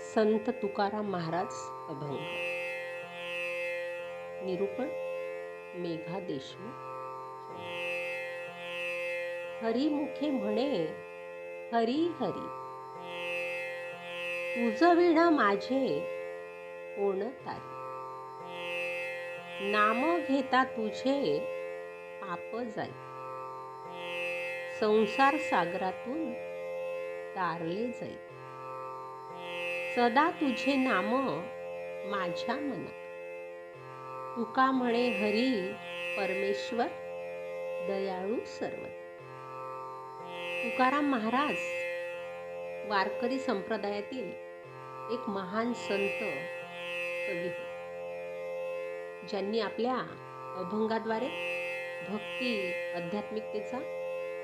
संत तुकाराम महाराज अभंग. निरूपण मेघा देशमुख. हरिमुखे म्हणे हरी हरी, तुझ विणा माझे कोण तारी. नाम घेता तुझे पाप जाई, संसार सागरातून तारले जाई. सदा तुझे नाम माझ्या मना, तुका म्हणे हरी परमेश्वर दयाळू सर्वदा. तुकाराम महाराज वारकरी संप्रदायातील एक महान संत कवी होते, ज्यांनी आपल्या अभंगाद्वारे भक्ती आध्यात्मिकतेचा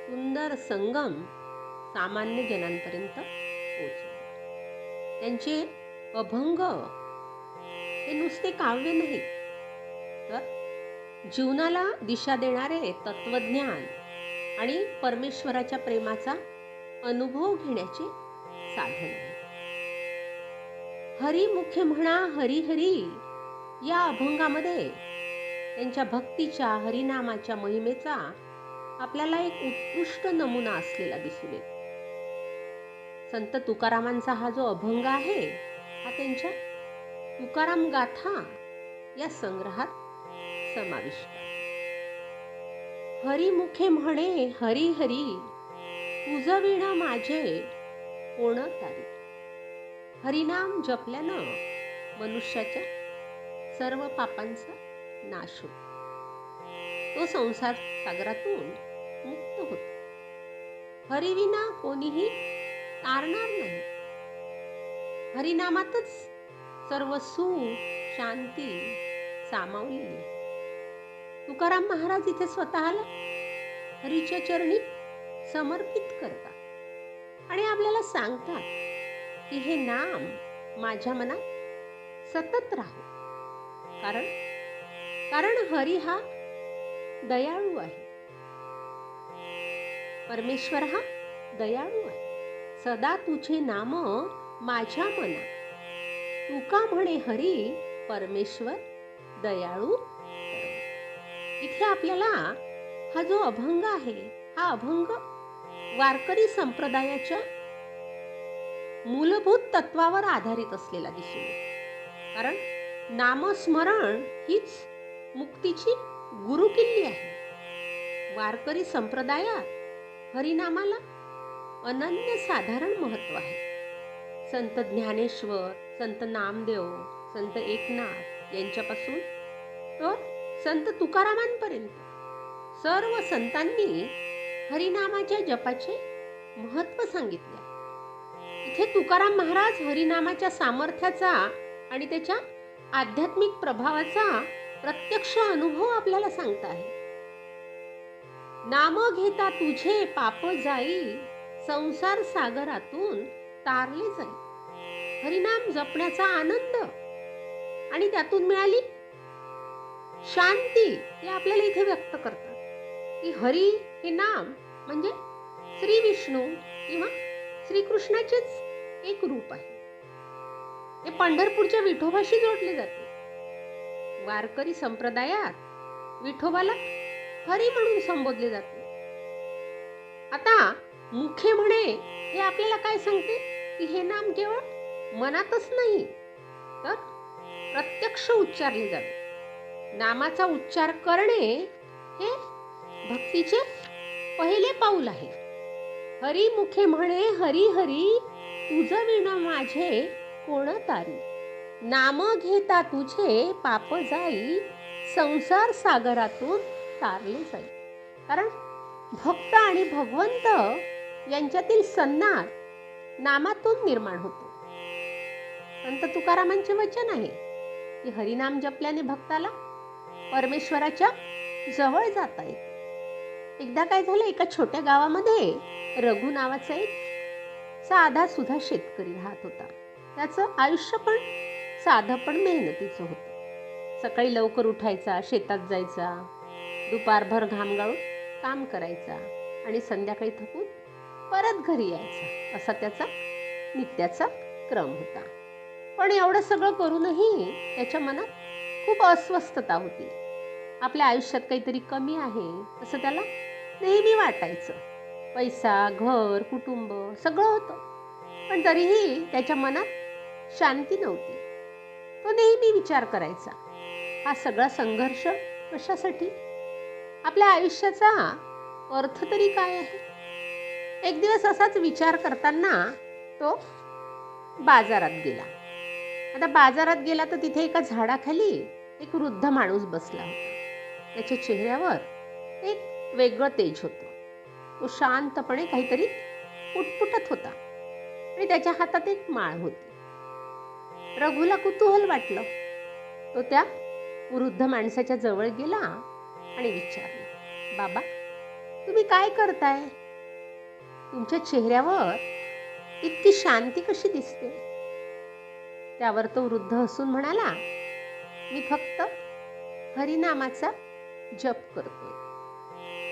सुंदर संगम सामान्य जनांपर्यंत पोहोचवला. त्यांचे अभंग हे नुसते काव्य नाही, तर जीवनाला दिशा देणारे तत्वज्ञान आणि परमेश्वराच्या प्रेमाचा अनुभव घेण्याचे साधन आहे. हरिमुखे म्हणा हरी हरी या अभंगामध्ये त्यांच्या भक्तीच्या हरिनामाच्या महिमेचा आपल्याला एक उत्कृष्ट नमुना असलेला दिसून येतो. संत तुकारामांचा हा जो अभंग आहे, हा त्यांच्या तुकाराम गाथा या संग्रहात समाविष्ट आहे. हरिमुखे म्हणे हरी हरी, तुझ विणा माझे कोण तारी. हरिनाम जपल्यानं मनुष्याच्या सर्व पापांचा नाश होतो, तो संसार सागरातून मुक्त होतो. हरिविना कोणीही तारणार नाही. हरिनामातच सर्व सुख शांती सामावलेली आहे. तुकाराम महाराज इथे स्वतःला हरीच्या चरणी समर्पित करतात आणि आपल्याला सांगतात की हे नाम माझ्या मनात सतत राहो, कारण हरी हा दयाळू आहे. परमेश्वर हा दयाळू आहे. सदा तुझे नाम माझ्या मना, तुका म्हणे हरी परमेश्वर दयाळू. इथे आपल्याला हा जो अभंग आहे, हा अभंग वारकरी संप्रदायाच्या मूलभूत तत्वावर आधारित असलेला दिसून येतो. कारण नामस्मरण हीच मुक्तीची गुरुकिल्ली आहे. वारकरी संप्रदायात हरिनामाला अनन्य साधारण महत्त्व आहे. संत ज्ञानेश्वर, संत नामदेव, संत एकनाथ यांच्यापासून तर संत तुकारामांपर्यंत सर्व संतांनी हरिनामाच्या जपाचे महत्त्व सांगितले आहे. इथे तुकाराम महाराज हरिनामाच्या सामर्थ्याचा आणि त्याच्या आध्यात्मिक प्रभावाचा प्रत्यक्ष अनुभव आपल्याला सांगता आहे. नाम घेता तुझे पाप जाई, संसार सागरातून तारले जाई. हरिनाम जपण्याचा आनंद आणि त्यातून मिळाली शांती हे आपल्याला इथे व्यक्त करतात की हरी हे नाम म्हणजे श्री विष्णू किंवा श्रीकृष्णाचेच एक रूप आहे. हे पंढरपूरच्या विठोबाशी जोडले जाते. वारकरी संप्रदायात विठोबाला हरी म्हणून संबोधले जाते. आता मुखे म्हणे हे आपल्याला काय सांगते की हे नाम केवळ मनातच नाही, तर प्रत्यक्ष उच्चारले जावे. नामाचा उच्चार करणे हे भक्तीचे पहिले पाऊल आहे. हरी मुखे म्हणे हरी हरी, तुझ विणा माझे कोण तारी. नाम घेता तुझे पाप जाई, संसार सागरातून तारले जाई. कारण भक्त आणि भगवंत यांच्यातील संवाद नामातून निर्माण होतो. संत तुकारामांचे वचन आहे की हरिनाम जपल्याने भक्ताला परमेश्वराच्या जवळ जाता येते. एकदा काय झालं, एका छोट्या गावामध्ये रघु नावाचा एक साधा सुधा शेतकरी राहत होता. त्याचं आयुष्य पण साधं पण मेहनतीचं होतं. सकाळी लवकर उठायचा, शेतात जायचा, दुपारभर घाम गाळून काम करायचा आणि संध्याकाळी थकून परत घरी यायचा, असा त्याचा नित्याचा क्रम होता. पण एवढं सगळं करूनही त्याच्या मनात खूप अस्वस्थता होती. आपल्या आयुष्यात काहीतरी कमी आहे असं त्याला नेहमी वाटायचं. पैसा, घर, कुटुंब सगळं होतं, पण तरीही त्याच्या मनात शांती नव्हती. तो नेहमी विचार करायचा, हा सगळा संघर्ष कशासाठी? आपल्या आयुष्याचा अर्थ तरी काय आहे? एक दिवस असाच विचार करताना तो बाजारात गेला. आता बाजारात गेला तर तिथे एका झाडाखाली एक वृद्ध माणूस बसला होता. त्याच्या चेहऱ्यावर एक वेगळं तेज होतं. तो शांतपणे काहीतरी पुटपुटत होता आणि त्याच्या हातात एक माळ होती. रघुला कुतूहल वाटलं. तो त्या वृद्ध माणसाच्या जवळ गेला आणि विचारले, बाबा, तुम्ही काय करताय? तुमच्या चेहऱ्यावर इतकी शांती कशी दिसते? त्यावर तो वृद्ध हसून म्हणाला, मी फक्त हरिनामाचा जप करतोय.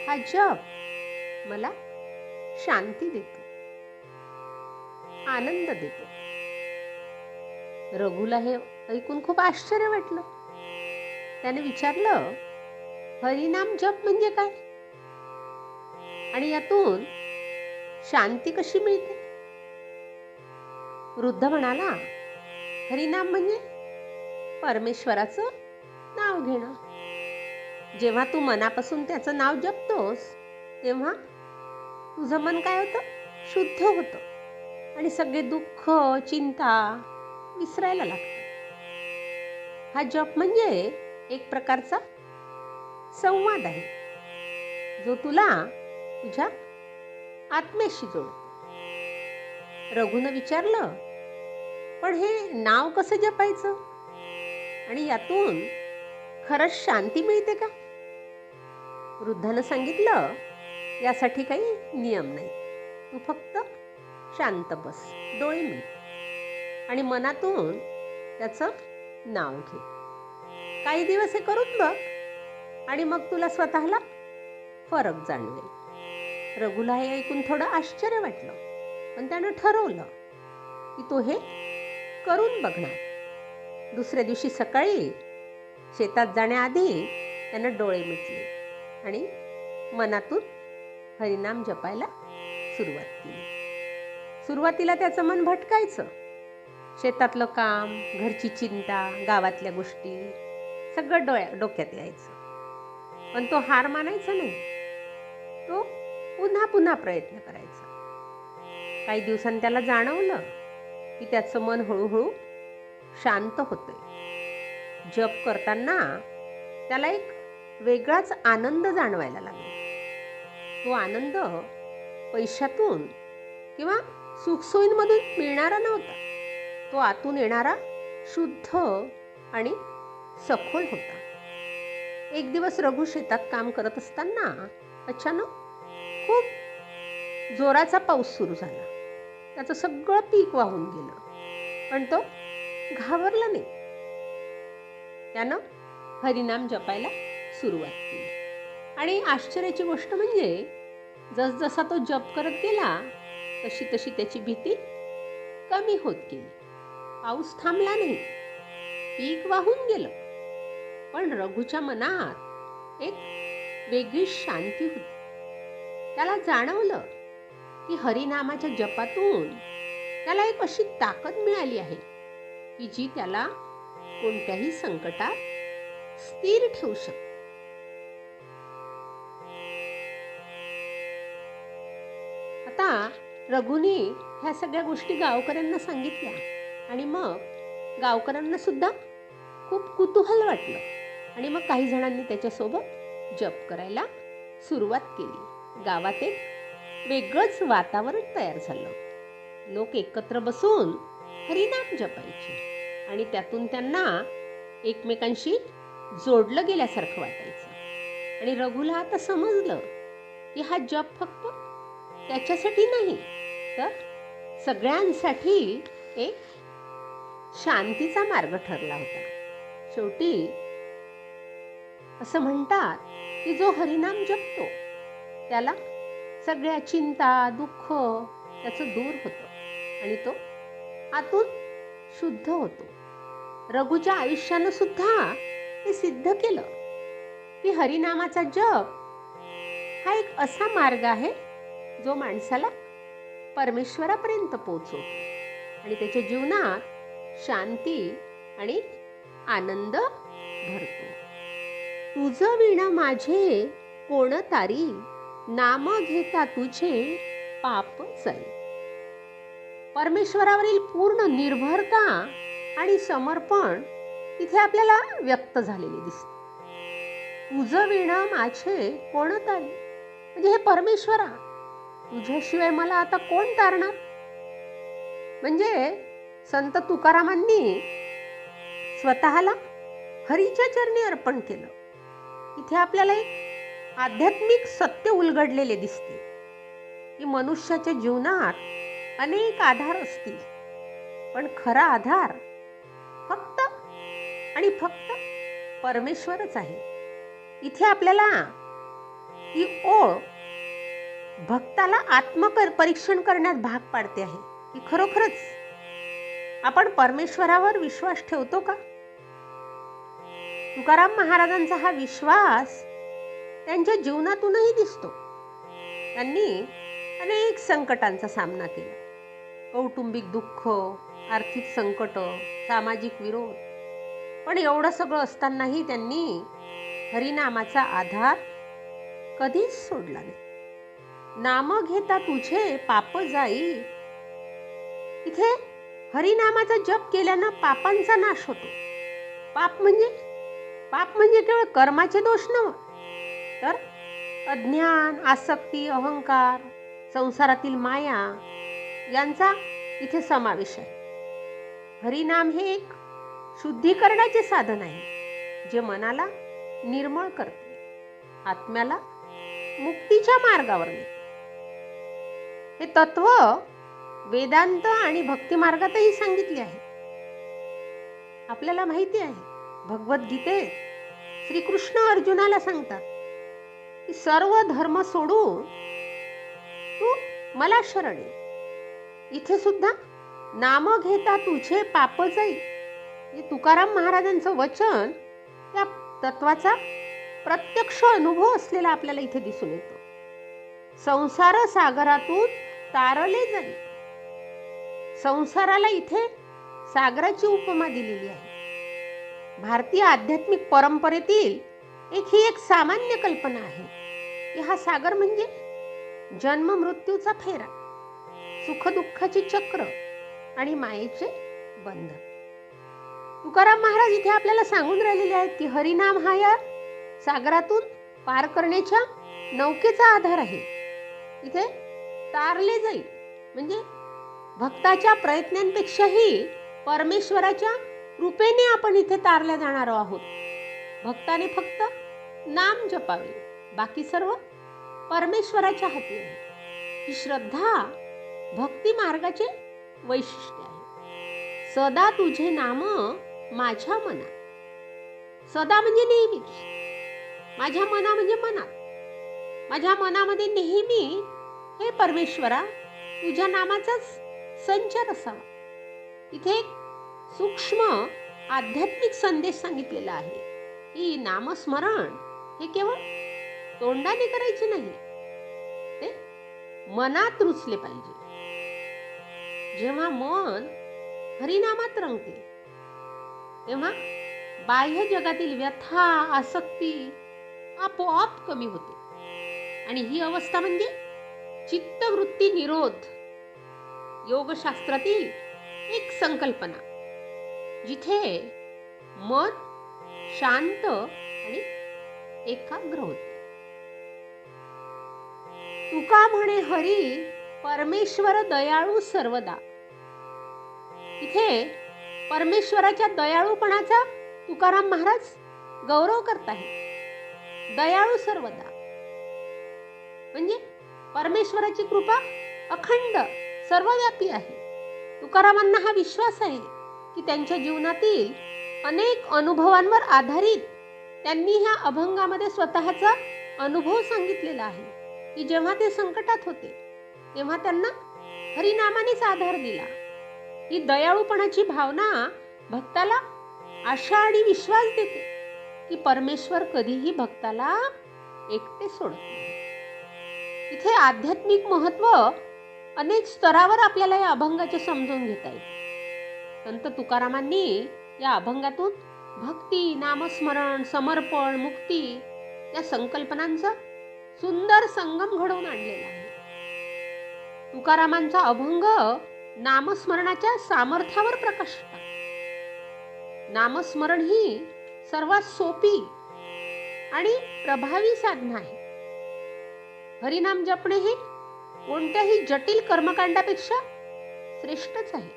हा जप मला शांती देतो, आनंद देतो. रघुला हे ऐकून खूप आश्चर्य वाटलं. त्याने विचारलं, हरिनाम जप म्हणजे काय? आणि यातून शांती कशी मिळते? वृद्ध म्हणाला, हरिनाम म्हणजे परमेश्वराचं नाव घेणं. जेव्हा तू मनापासून त्याचं नाव जपतोस तेव्हा तुझं मन काय होतं? शुद्ध होतं आणि सगळे दुःख, चिंता विसरायला लागतात. हा जप म्हणजे एक प्रकारचा संवाद आहे, जो तुला तुझ्या आत्म्याशी जोडतो. रघुनं विचारलं, पण हे नाव कसं जपायचं आणि यातून खरंच शांती मिळते का? वृद्धानं सांगितलं, यासाठी काही नियम नाही. तू फक्त शांत बस, डोळे मिट आणि मनातून त्याचं नाव घे. काही दिवस हे करून बघ आणि मग तुला स्वतःला फरक जाणवेल. रघुला हे ऐकून थोडं आश्चर्य वाटलं, पण त्यानं ठरवलं की तो हे करून बघणार. दुसऱ्या दिवशी सकाळी शेतात जाण्याआधी त्यानं डोळे मिटले आणि मनातून हरिनाम जपायला सुरुवात केली. सुरुवातीला त्याचं मन भटकायचं. शेतातलं काम, घरची चिंता, गावातल्या गोष्टी सगळं डोक्यात यायचं. पण तो हार मानायचा नाही. तो पुन्हा पुन्हा प्रयत्न करायचा. काही दिवसांनी त्याला जाणवलं की त्याचं मन हळूहळू शांत होतंय. जप करताना त्याला एक वेगळाच आनंद जाणवायला लागला. तो आनंद पैशातून किंवा सुखसोयींमधून मिळणारा नव्हता. तो आतून येणारा शुद्ध आणि सखोल होता. एक दिवस रघु शेतात काम करत असताना अचानक खूप जोराचा पाऊस सुरू झाला. त्याचं सगळं पीक वाहून गेलं, पण तो घाबरला नाही. त्यानं हरिनाम जपायला सुरुवात केली आणि आश्चर्याची गोष्ट म्हणजे जसजसा तो जप करत गेला तशी तशी त्याची भीती कमी होत गेली. पाऊस थांबला नाही, पीक वाहून गेलं, पण रघुच्या मनात एक वेगळी शांती होती. त्याला जाणवलं की हरिनामाच्या जपातून त्याला एक अशी ताकद मिळाली आहे की जी त्याला कोणत्याही संकटात स्थिर ठेवू शकते. आता रघुनी ह्या सगळ्या गोष्टी गावकऱ्यांना सांगितल्या आणि मग गावकऱ्यांना सुद्धा खूप कुतूहल वाटलं आणि मग काही जणांनी त्याच्यासोबत जप करायला सुरुवात केली. गावात एक वेगळंच वातावरण तयार झालं. लोक एकत्र बसून हरिनाम जपायचे आणि त्यातून त्यांना एकमेकांशी जोडलं गेल्यासारखं वाटायचं. आणि रघुला आता समजलं की हा जप फक्त त्याच्यासाठी नाही तर सगळ्यांसाठी एक शांतीचा मार्ग ठरला होता. शेवटी असं म्हणतात की जो हरिनाम जपतो त्याला सगळ्या चिंता, दुःख त्याचं दूर होतं आणि तो आतून शुद्ध होतो. रघुच्या आयुष्यानं सुद्धा हे सिद्ध केलं की हरिनामाचा जप हा एक असा मार्ग आहे जो माणसाला परमेश्वरापर्यंत पोहोचवतो आणि त्याच्या जीवनात शांती आणि आनंद भरतो. तुझं विण माझे कोण तारी, नाम घेता तुझे पाप जाई. परमेश्वरावरील पूर्ण निर्भरता आणि समर्पण इथे आपल्याला व्यक्त झालेले दिसते. तुझं विण माझे कोण तारी, म्हणजे हे परमेश्वरा, तुझ्याशिवाय मला आता कोण तारणार. म्हणजे संत तुकारामांनी स्वतःला हरीच्या चरणी अर्पण केलं. इथे आपल्याला एक आध्यात्मिक सत्य उलगडलेले दिसते की मनुष्याच्या जीवनात अनेक आधार असतील, पण खरा आधार फक्त आणि फक्त परमेश्वरच आहे. इथे आपल्याला ही ओळ भक्ताला आत्मपरीक्षण करण्यात भाग पाडते आहे की खरोखरच आपण परमेश्वरावर विश्वास ठेवतो का. तुकाराम महाराजांचा हा विश्वास त्यांच्या जीवनातूनही दिसतो. त्यांनी अनेक संकटांचा सामना केला. कौटुंबिक दुःख, आर्थिक संकट, सामाजिक विरोध, पण एवढं सगळं असतानाही त्यांनी हरिनामाचा आधार कधीच सोडला नाही. नाम घेता तुझे पाप जाई. इथे हरिनामाचा जप केल्यानं पापांचा नाश होतो. पाप म्हणजे केवळ कर्माचे दोष नव्हे, तर अज्ञान, आसक्ती, अहंकार, संसारातील माया यांचा इथे समावेश आहे. हरिनाम हे एक शुद्धीकरणाचे साधन आहे जे मनाला निर्मळ करते, आत्म्याला मुक्तीच्या मार्गावर नेते. हे तत्व वेदांत आणि भक्ती मार्गातही सांगितले आहे. आपल्याला माहिती आहे भगवद्गीतेत श्रीकृष्ण अर्जुनाला सांगतात की सर्व धर्म सोडून तू मला शरण ये. इथे सुद्धा नाम घेता तुझे पाप जाई. हे तुकाराम महाराजांचं वचन या तत्वाचा प्रत्यक्ष अनुभव असलेला आपल्याला इथे दिसून येतो. संसार सागरातून तारले जाई. संसाराला इथे सागराची उपमा दिलेली आहे. भारतीय आध्यात्मिक परंपरेतील ही एक सामान्य कल्पना आहे की हा सागर म्हणजे जन्म मृत्यूचा फेरा, सुखदुःखाची चक्र आणि मायेचे बंधन. तुकाराम महाराज इथे आपल्याला सांगून राहिलेले आहेत की हरिनाम हा या सागरातून पार करण्याच्या नौकेचा आधार आहे. इथे तारले जाईल म्हणजे भक्ताच्या प्रयत्नांपेक्षाही परमेश्वराच्या कृपेने आपण इथे तारल्या जाणार आहोत. भक्ताने फक्त नाम जपावे, बाकी सर्व परमेश्वराच्या हाती आहे. ही श्रद्धा भक्ती मार्गाचे वैशिष्ट्य आहे. सदा तुझे नाम माझ्या मना. सदा म्हणजे नेहमीच, माझ्या मना म्हणजे मनात, माझ्या मनामध्ये नेहमी हे परमेश्वरा तुझ्या नामाचाच संचार असावा. इथे एक सूक्ष्म आध्यात्मिक संदेश सांगितलेला आहे की नामस्मरण हे केवळ तोंडाने करायचे नाही, ते मनात रुजले पाहिजे. जेव्हा मन हरिनामात रंगते तेव्हा बाह्य जगातील व्यथा, आसक्ती आपोआप कमी होते आणि ही अवस्था म्हणजे चित्तवृत्ती निरोध, योगशास्त्रातील एक संकल्पना जिथे मन शांत आणि एकाग्र होते. तुका म्हणे हरी परमेश्वर दयाळू सर्वदा. इथे परमेश्वराच्या दयाळूपणाचा तुकाराम महाराज गौरव करत आहेत. दयाळू सर्वदा म्हणजे परमेश्वराची कृपा अखंड सर्वव्यापी आहे. तुकारामांना हा विश्वास आहे की त्यांच्या जीवनातील अनेक अनुभवांवर आधारित त्यांनी ह्या अभंगामध्ये स्वतःचा अनुभव सांगितलेला आहे की जेव्हा ते संकटात होते तेव्हा त्यांना हरिनामानेच आधार दिला. ही दयाळूपणाची भावना भक्ताला आशा आणि विश्वास देते की परमेश्वर कधीही भक्ताला एकटे सोडत नाही. इथे आध्यात्मिक महत्त्व अनेक स्तरावर आपल्याला या अभंगाचे समजून घेता येते. संत तुकारामांनी या अभंगातून भक्ती, नामस्मरण, समर्पण, मुक्ती या संकल्पनांचा सुंदर संगम घडवून आणलेला आहे. तुकारामांचा अभंग नामस्मरणाच्या सामर्थ्यावर प्रकाश टाकतो. नामस्मरण ही सर्वात सोपी आणि प्रभावी साधना आहे. हरिनाम जपणे हे कोणत्याही जटिल कर्मकांडापेक्षा श्रेष्ठच आहे.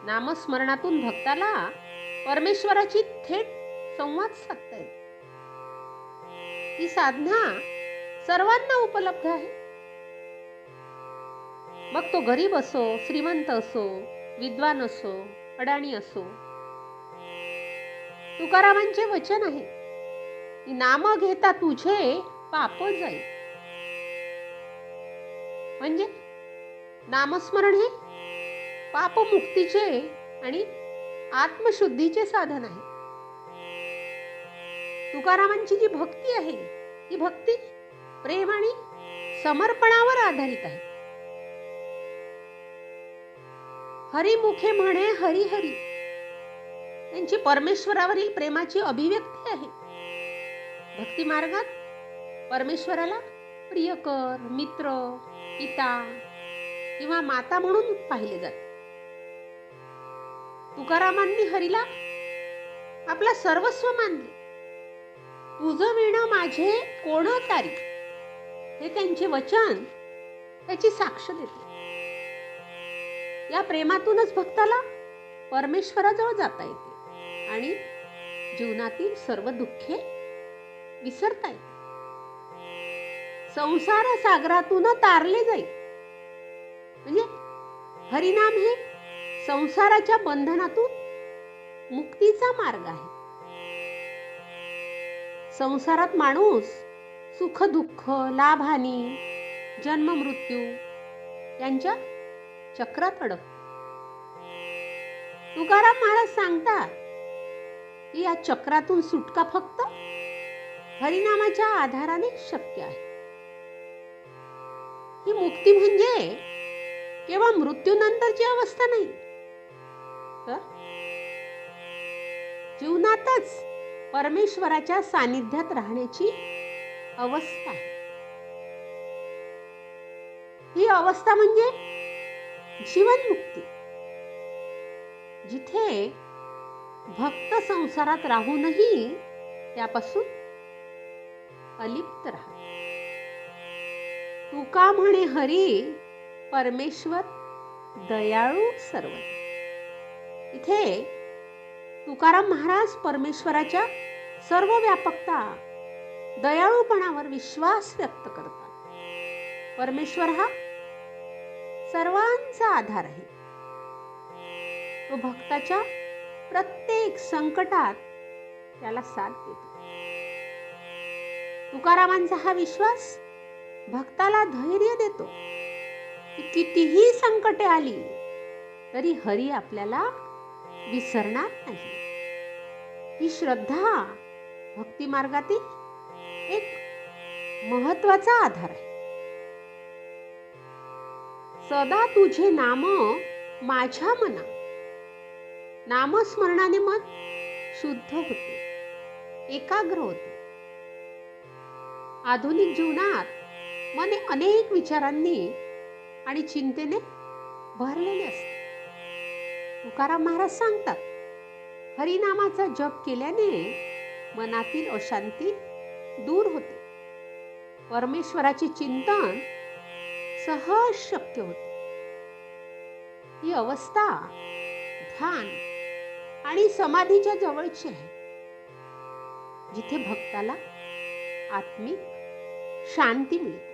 नामस्मरणातून भक्ताला परमेश्वराची थेट संवाद साधता येतो. ही साधना सर्वांना उपलब्ध आहे. मग तो गरीब असो, श्रीमंत असो, विद्वान असो, अडाणी असो. तुकारामांचे वचन आहे की नाम घेता तुझे पाप जाईल. म्हणजे नामस्मरण हे पापमुक्तीचे आणि आत्मशुद्धीचे साधन आहे. तुकारामांची जी भक्ती आहे ती भक्ती प्रेम आणि समर्पणावर आधारित आहे. हरिमुखे म्हणे हरी हरी, त्यांची परमेश्वरावरील प्रेमाची अभिव्यक्ती आहे. भक्ती मार्गात परमेश्वराला प्रियकर, मित्र, पिता किंवा माता म्हणून पाहिले जाते. तुकारामांनी हरीला आपला सर्वस्व मानले. तुझं विणं माझे कोण तारी, हे त्यांचे वचन त्याची साक्ष देते. या प्रेमातूनच भक्ताला परमेश्वराजवळ जाता येते आणि जीवनातील सर्व दुःखे विसरता येते. संसार सागरातून तारले जाईल. म्हणजे हरिनाम हे संसाराच्या बंधनातून मुक्तीचा मार्ग आहे. संसारात माणूस सुख दुःख, लाभहानी, जन्म मृत्यू यांच्या चक्रात अडकतो. तुकाराम महाराज सांगतात की या चक्रातून सुटका फक्त हरिनामाच्या आधाराने शक्य आहे. ही मुक्ती म्हणजे केवळ मृत्यूनंतरची अवस्था नाही, तर जीवनातच परमेश्वराच्या सानिध्यात राहण्याची अवस्था आहे. ही अवस्था म्हणजे जीवनमुक्ती, जिथे भक्त संसारात राहूनही त्यापासून अलिप्त राहतो. तुका म्हणे हरी, परमेश्वर दयाळू सर्वदा. इथे तुकाराम महाराज परमेश्वराच्या सर्व व्यापकता, दयाळूपणावर विश्वास व्यक्त करतात. परमेश्वर हा सर्वांचा आधार आहे. तो भक्ताच्या प्रत्येक संकटात त्याला साथ देतो. तुकारामांचा हा विश्वास भक्ताला धैर्य देतो की कितीही संकटे आली तरी हरी आपल्याला विसरणार नाही. ही श्रद्धा भक्ती मार्गातील एक महत्वाचा आधार आहे. सदा तुझे नाम माझ्या मना, नामस्मरणाने मन शुद्ध होते, एकाग्र होते. आधुनिक जीवनात मन अनेक विचारांनी आणि चिंतेने भरलेले असते. तुकाराम महाराज सांगतात, हरिनामाचा जप केल्याने मनातील अशांती दूर होते. परमेश्वराचे चिंतन सहज शक्य होते. ही अवस्था ध्यान आणि समाधीच्या जवळची आहे, जिथे भक्ताला आत्मिक शांती मिळते.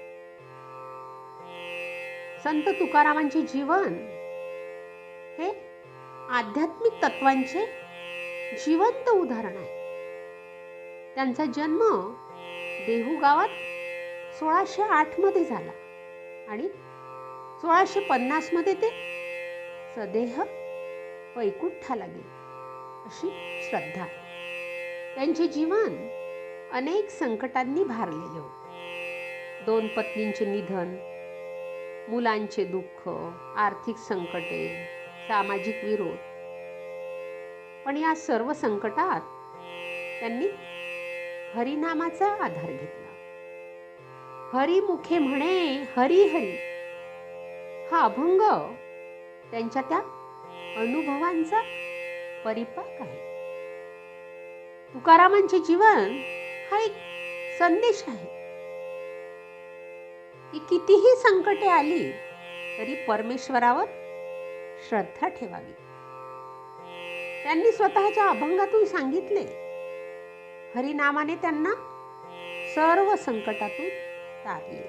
संत तुकारामांचे जीवन हे आध्यात्मिक तत्वांचे जिवंत उदाहरण आहे. त्यांचा जन्म देहू गावात 1608 मध्ये झाला आणि 1650 मध्ये ते सदेह वैकुंठाला गेले, अशी श्रद्धा आहे. त्यांचे जीवन अनेक संकटांनी भारलेले होते. 2 पत्नींचे निधन, मुलांचे दुःख, आर्थिक संकटे, सामाजिक विरोध. पण या सर्व संकटात त्यांनी हरिनामाचा आधार घेतला. हरिमुखे म्हणे हरी हरी हा अभंग त्यांच्या त्या अनुभवांचा परिपाक आहे. तुकारामांचे जीवन हा एक संदेश आहे की कितीही संकटे आली तरी परमेश्वरावर श्रद्धा ठेवावी. त्यांनी स्वतःच्या अभंगातून सांगितले, हरिनामाने त्यांना सर्व संकटातून तारले.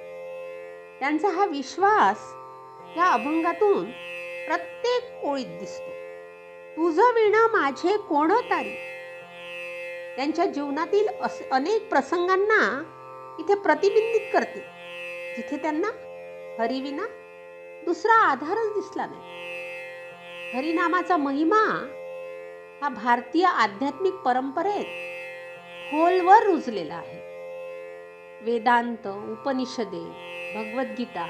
त्यांचा हा विश्वास या अभंगातून प्रत्येक ओळीत दिसतो. तुझं विणं माझे कोण तारी. त्यांच्या जीवनातील अनेक प्रसंगांना इथे प्रतिबिंबित करते, जिथे त्यांना हरिविना दुसरा आधारच दिसला नाही. हरिनामाचा महिमा हा भारतीय आध्यात्मिक परंपरेत खोलवर रुजलेला आहे. वेदांत, उपनिषदे, भगवद्गीता,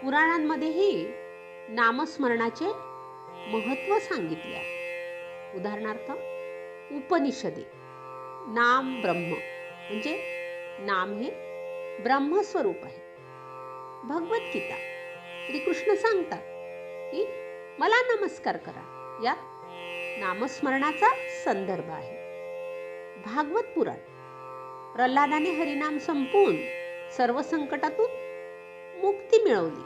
पुराणांमध्येही नामस्मरणाचे महत्त्व सांगितले आहे. उदाहरणार्थ उपनिषदे नाम ब्रह्म म्हणजे नाम हे ब्रह्मस्वरूप आहे. भगवद्गीता श्रीकृष्ण सांगतात की मला नमस्कार करा, यात नामस्मरणाचा संदर्भ आहे. भागवत पुराण प्रल्हादाने हरिनाम संपून सर्व संकटातून मुक्ती मिळवली.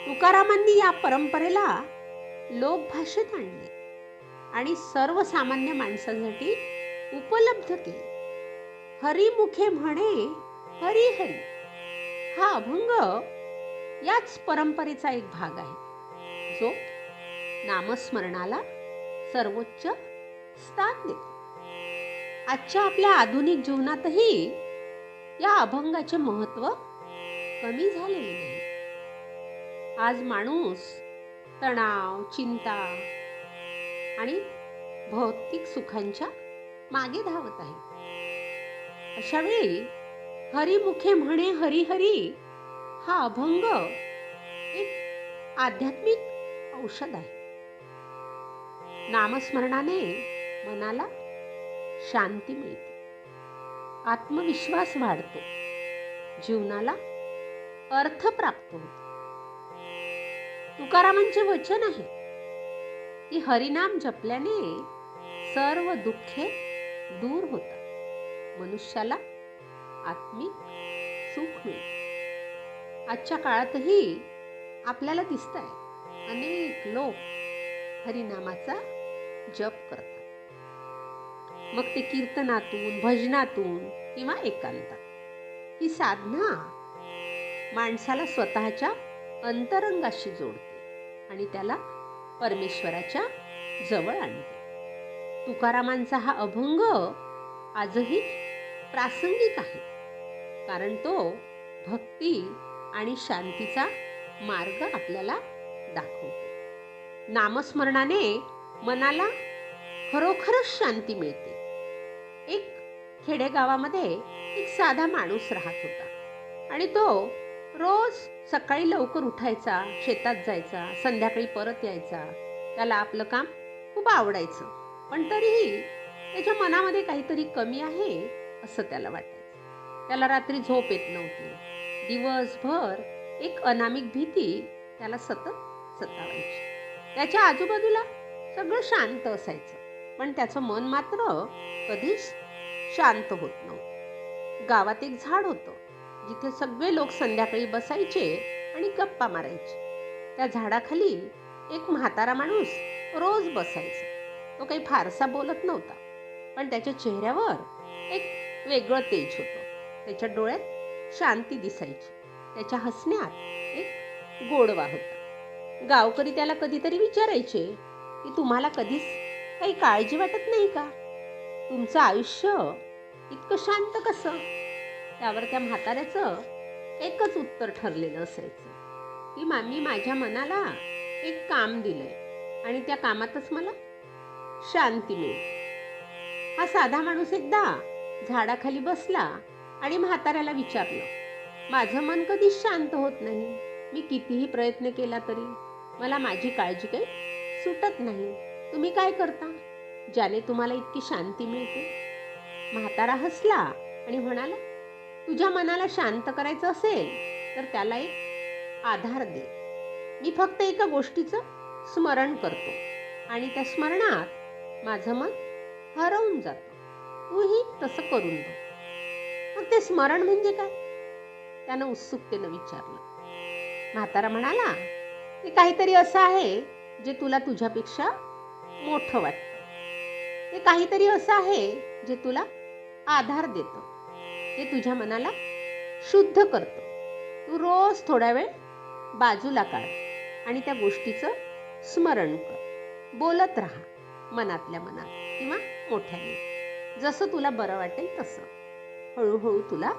तुकारामांनी या परंपरेला लोकभाषेत आणले आणि सर्वसामान्य माणसांसाठी उपलब्ध केले. हरिमुखे म्हणे हरी हरी हा अभंग याच परंपरेचा एक भाग आहे, जो नामस्मरणाला सर्वोच्च स्थान देतो. आजच्या आपल्या आधुनिक जीवनातही या अभंगाचे महत्त्व कमी झालेले नाही. आज माणूस तणाव, चिंता आणि भौतिक सुखांच्या मागे धावत आहे. अशा वेळी हरिमुखे म्हणे हरी हरी हा अभंग एक आध्यात्मिक औषध आहे. नामस्मरणाने मनाला शांती मिळते, आत्मविश्वास वाढतो, जीवनाला अर्थ प्राप्त होतो. तुकारामांचे वचन आहे की हरिनाम जपल्याने सर्व दुःखे दूर होतात, मनुष्याला आत्मिक सुख मिळते. आजच्या काळातही आपल्याला दिसतंय अनेक लोक हरिनामाचा जप करतात. मग ते कीर्तनातून, भजनातून किंवा एकांतात. ही साधना माणसाला स्वतःच्या अंतरंगाशी जोडते आणि त्याला परमेश्वराच्या जवळ आणते. तुकारामांचा हा अभंग आजही प्रासंगिक आहे, कारण तो भक्ती आणि शांतीचा मार्ग आपल्याला दाखवतो. नामस्मरणाने मनाला खरोखरच शांती मिळते. एक खेडेगावामध्ये एक साधा माणूस राहत होता आणि तो रोज सकाळी लवकर उठायचा, शेतात जायचा, संध्याकाळी परत यायचा. त्याला आपलं काम खूप आवडायचं, पण तरीही त्याच्या मनामध्ये काहीतरी कमी आहे असं त्याला वाटायचं. त्याला रात्री झोप येत नव्हती. दिवसभर एक अनामिक भीती त्याला सतत सतावायची. त्याच्या आजूबाजूला सगळं शांत असायचं, पण त्याचं मन मात्र कधीच शांत होत नव्हतं. गावात एक झाड होतं, जिथे सगळे लोक संध्याकाळी बसायचे आणि गप्पा मारायचे. त्या झाडाखाली एक म्हातारा माणूस रोज बसायचा. तो काही फारसा बोलत नव्हता, पण त्याच्या चेहऱ्यावर एक वेगळं तेज होतं. त्याच्या डोळ्यात शांती दिसायची. त्याच्या हसण्यात एक गोडवा होता. गावकरी त्याला कधीतरी विचारायचे की तुम्हाला कधीच काही काळजी वाटत नाही का? तुमचं आयुष्य इतकं शांत कसं? त्यावर त्या म्हाताऱ्याचं एकच उत्तर ठरलेलं असायचं की मी माझ्या मनाला एक काम दिलंय आणि त्या कामातच मला शांती मिळते. हा साधा माणूस एकदा झाडाखाली बसला आणि म्हाताऱ्याला विचारलं, माझं मन कधीच शांत होत नाही. मी कितीही प्रयत्न केला तरी मला माझी काळजी काही सुटत नाही. तुम्ही काय करता ज्याने तुम्हाला इतकी शांती मिळते? म्हातारा हसला आणि म्हणाला, तुझ्या मनाला शांत करायचं असेल तर त्याला एक आधार दे. मी फक्त एका गोष्टीचं स्मरण करतो आणि त्या स्मरणात माझं मन हरवून जातं. तूही तसं करून बघ. मग ते स्मरण म्हणजे काय? त्यानं उत्सुकतेनं विचारलं. म्हातारा म्हणाला, ते काहीतरी असं आहे जे तुला तुझ्यापेक्षा मोठं वाटतं. ते काहीतरी असं आहे जे तुला आधार देतं, जे तुझ्या मनाला शुद्ध करतं. तू रोज थोडा वेळ बाजूला काढ आणि त्या गोष्टीचं स्मरण कर. बोलत राहा मनातल्या मनात किंवा मोठ्याने, जसं तुला बरं वाटेल तसं. हळूहळू तुला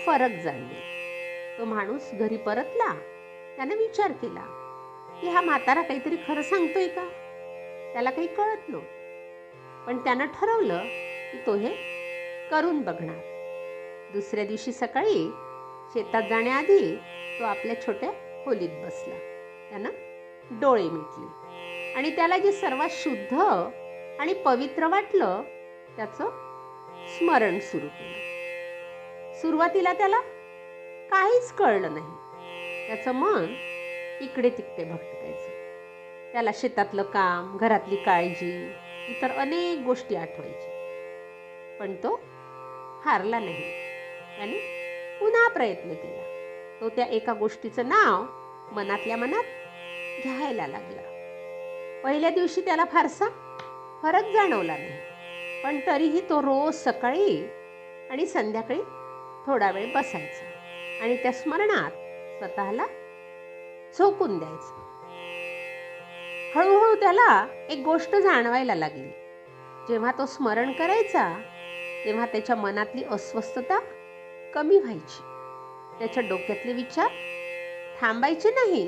फरक जाणवेल. तो माणूस घरी परतला. त्यानं विचार केला की हा म्हातारा काहीतरी खरं सांगतोय का? त्याला काही कळत नव्हतं, पण त्यानं ठरवलं की तो हे करून बघणार. दुसऱ्या दिवशी सकाळी शेतात जाण्याआधी तो आपल्या छोट्या खोलीत बसला. त्यानं डोळे मिटले आणि त्याला जे सर्वात शुद्ध आणि पवित्र वाटलं त्याचं स्मरण सुरू केलं. सुरुवातीला त्याला काहीच कळलं नाही. त्याचं मन इकडे तिकडे भटकायचं. त्याला शेतातलं काम, घरातली काळजी, इतर अनेक गोष्टी आठवायच्या. पण तो हारला नाही. त्याने पुन्हा प्रयत्न केला. तो त्या एका गोष्टीचं नाव मनातल्या मनात घ्यायला लागला. पहिल्या दिवशी त्याला फारसा फरक जाणवला नाही, पण तरीही तो रोज सकाळी आणि संध्याकाळी थोडा वेळ बसायचा आणि त्या स्मरणात स्वतःला झोकून द्यायचं. हळूहळू त्याला एक गोष्ट जाणवायला लागली. जेव्हा तो स्मरण करायचा तेव्हा त्याच्या मनातली अस्वस्थता कमी व्हायची. त्याच्या डोक्यातले विचार थांबायचे नाही,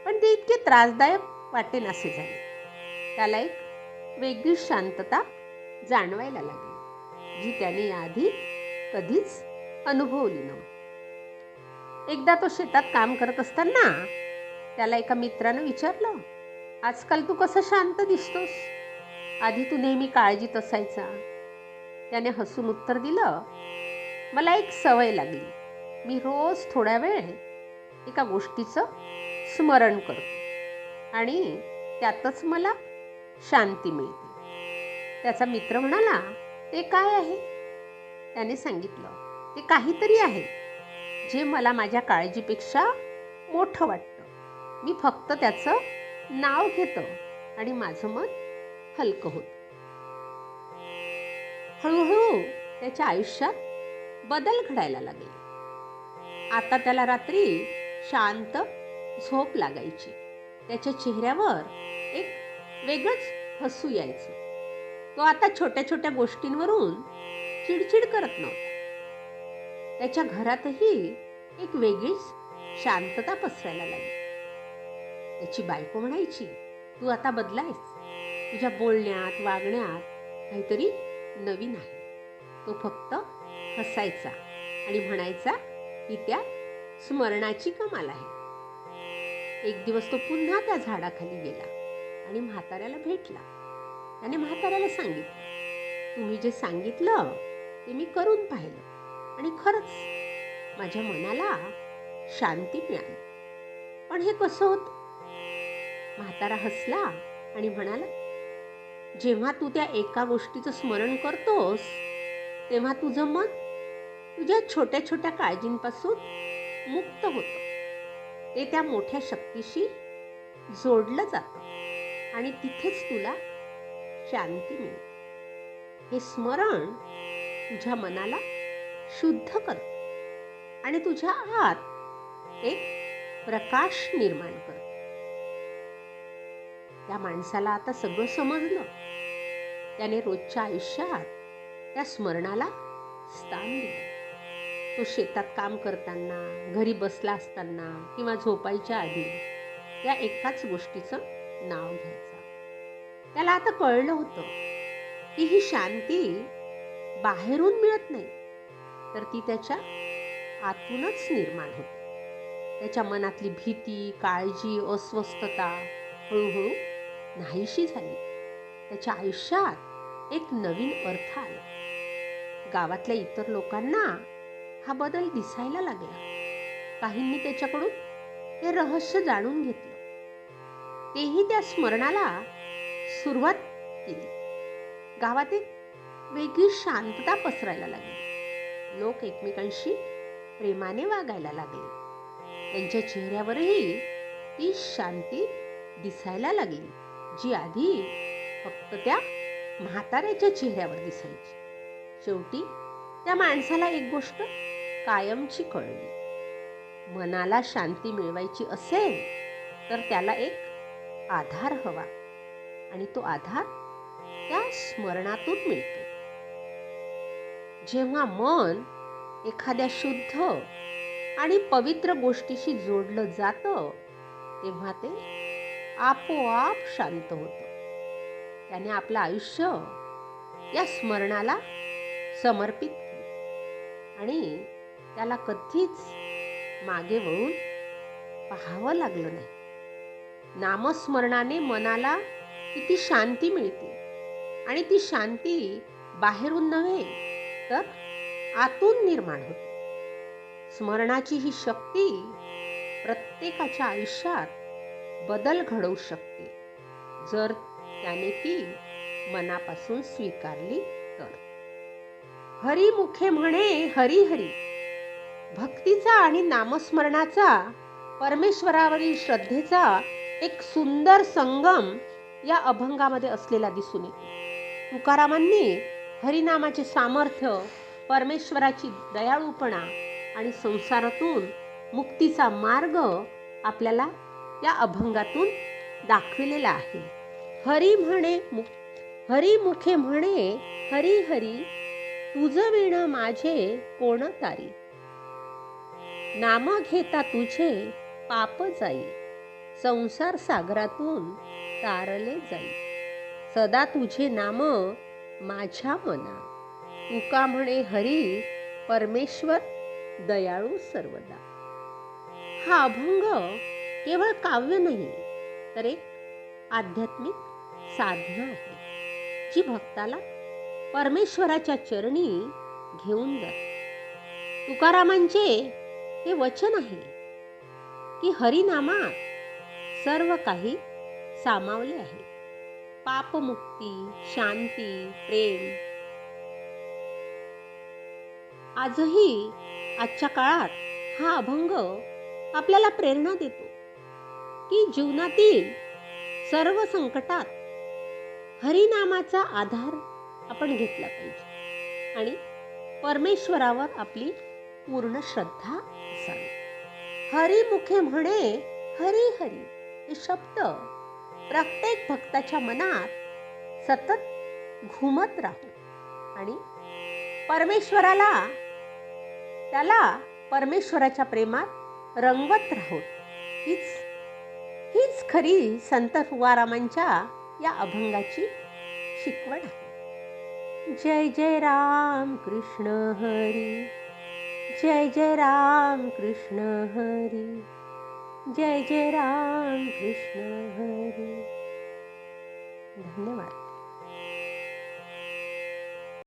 पण ते इतके त्रासदायक वाटेनासे झाले. त्याला एक वेगळी शांतता जाणवायला लागली, जी त्याने याआधी कधीच अनुभवली नव्हती. एकदा तो शेतात काम करत असताना त्याला एका मित्रानं विचारलं, आजकाल तू कसं शांत दिसतोस? आधी तू नेहमी काळजीत असायचा. त्याने हसून उत्तर दिलं, मला एक सवय लागली. मी रोज थोडा वेळ एका गोष्टीचं स्मरण करतो आणि त्यातच मला शांती मिळते. त्याचा मित्र म्हणाला, ते काय आहे? त्याने सांगितलं, ते काहीतरी आहे जे मला माझ्या काळजीपेक्षा मोठं वाटतं. मी फक्त त्याचं नाव घेतो आणि माझं मन हलकं होतं. हळूहळू त्याच्या आयुष्यात बदल घडायला लागले. आता त्याला रात्री शांत झोप लागायची. त्याच्या चेहऱ्यावर एक वेगळंच हसू यायचं. तो आता छोट्या छोट्या गोष्टींवरून चिडचिड करत नव्हता. त्याच्या घरातही एक वेगळीच शांतता पसरायला लागली. त्याची बायको म्हणायची, तू आता बदलायस. तुझ्या बोलण्यात, वागण्यात काहीतरी नवीन आहे. तो फक्त हसायचा आणि म्हणायचा की त्या स्मरणाची कमाल आहे. एक दिवस तो पुन्हा त्या झाडाखाली गेला आणि म्हाताऱ्याला भेटला. त्याने म्हाताऱ्याला सांगितलं, तुम्ही जे सांगितलं ते मी करून पाहिलं आणि खरंच माझ्या मनाला शांती मिळाली. पण हे कसं होतं? म्हातारा हसला आणि म्हणाला, जेव्हा तू त्या एका गोष्टीचं स्मरण करतोस तेव्हा तुझं मन तुझ्या छोट्या छोट्या काळजींपासून मुक्त होतं. ते त्या मोठ्या शक्तीशी जोडलं जातं आणि तिथेच तुला शांती मिळते. हे स्मरण तुझ्या मनाला शुद्ध करतं आणि तुझ्या आत एक प्रकाश निर्माण करतं. त्या माणसाला आता सगळं समजलं. त्याने रोजच्या आयुष्यात त्या स्मरणाला स्थान दिलं. तो शेतात काम करताना, घरी बसला असताना किंवा झोपायच्या आधी या एकाच गोष्टीचं नाव घ्यायचा. त्याला आता कळलं होतं की ही शांती बाहेरून मिळत नाही, तर ती त्याच्या आतूनच निर्माण होते. त्याच्या मनातली भीती, काळजी, अस्वस्थता हळूहळू नाहीशी झाली. त्याच्या आयुष्यात एक नवीन अर्थ आला. गावातल्या इतर लोकांना हा बदल दिसायला लागला. काहींनी त्याच्याकडून हे रहस्य जाणून घेतलं. तेही त्या स्मरणाला सुरुवात केली. गावात एक वेगळी शांतता पसरायला लागली. लोक एकमेकांशी प्रेमाने वागायला लागले. त्यांच्या चेहऱ्यावरही ती शांती दिसायला लागली, जी आधी फक्त त्या म्हाताऱ्याच्या चेहऱ्यावर दिसायची. शेवटी त्या माणसाला एक गोष्ट कायमची कळली. मनाला शांती मिळवायची असेल तर त्याला एक आधार हवा, आणि तो आधार त्या स्मरणातून मिळतो. जेव्हा मन एखाद्या शुद्ध आणि पवित्र गोष्टीशी जोडलं जातं, तेव्हा ते आपोआप शांत होतं. त्याने आपलं आयुष्य या स्मरणाला समर्पित केलं, आणि त्याला कधीच मागे वळून पाहावं लागलं नाही. नामस्मरणाने मनाला किती शांती मिळते, आणि ती शांती बाहेरून नव्हे तर आतून निर्माण होते. स्मरणाची ही शक्ती प्रत्येकाच्या आयुष्यात बदल घडवू शकते, जर त्याने ती मनापासून स्वीकारली तर. हरिमुखे म्हणे हरी हरी. भक्तीचा आणि नामस्मरणाचा, परमेश्वरावरील श्रद्धेचा एक सुंदर संगम या अभंगामध्ये असलेला दिसून येतो. तुकारामांनी हरिनामाचे सामर्थ्य, परमेश्वराची दयाळूपणा आणि संसारातून मुक्तीचा मार्ग आपल्याला या अभंगातून दाखविलेला आहे. हरिमुखे म्हणे हरी हरी, तुझ विण माझे कोण तारी. नाम घेता तुझे पाप जाई, संसार सागरातून तारले जाई. सदा तुझे नाम माझ्या मना, तुका म्हणे हरी परमेश्वर दयाळू सर्वदा. हा अभंग केवळ काव्य नाही, तर एक आध्यात्मिक साधना आहे, जी भक्ताला परमेश्वराच्या चरणी घेऊन जाते. तुकारामांचे हे वचन आहे की हरिनामात सर्व काही सामावले आहे. पापमुक्ती, शांती, प्रेम. आजही आजच्या काळात हा अभंग आपल्याला प्रेरणा देतो की जीवनातील सर्व संकटात हरिनामाचा आधार आपण घेतला पाहिजे, आणि परमेश्वरावर आपली पूर्ण श्रद्धा असावी. हरिमुखे म्हणे हरी हरी हे शब्द प्रत्येक भक्ताच्या मनात सतत घुमत राहू, आणि त्याला परमेश्वराच्या प्रेमात रंगवत राहूत. हीच खरी संत तुकारामांच्या या अभंगाची शिकवण आहे. जय जय राम कृष्ण हरी, जय जय राम कृष्ण हरी, जय जय राम कृष्ण हरी. धन्यवाद.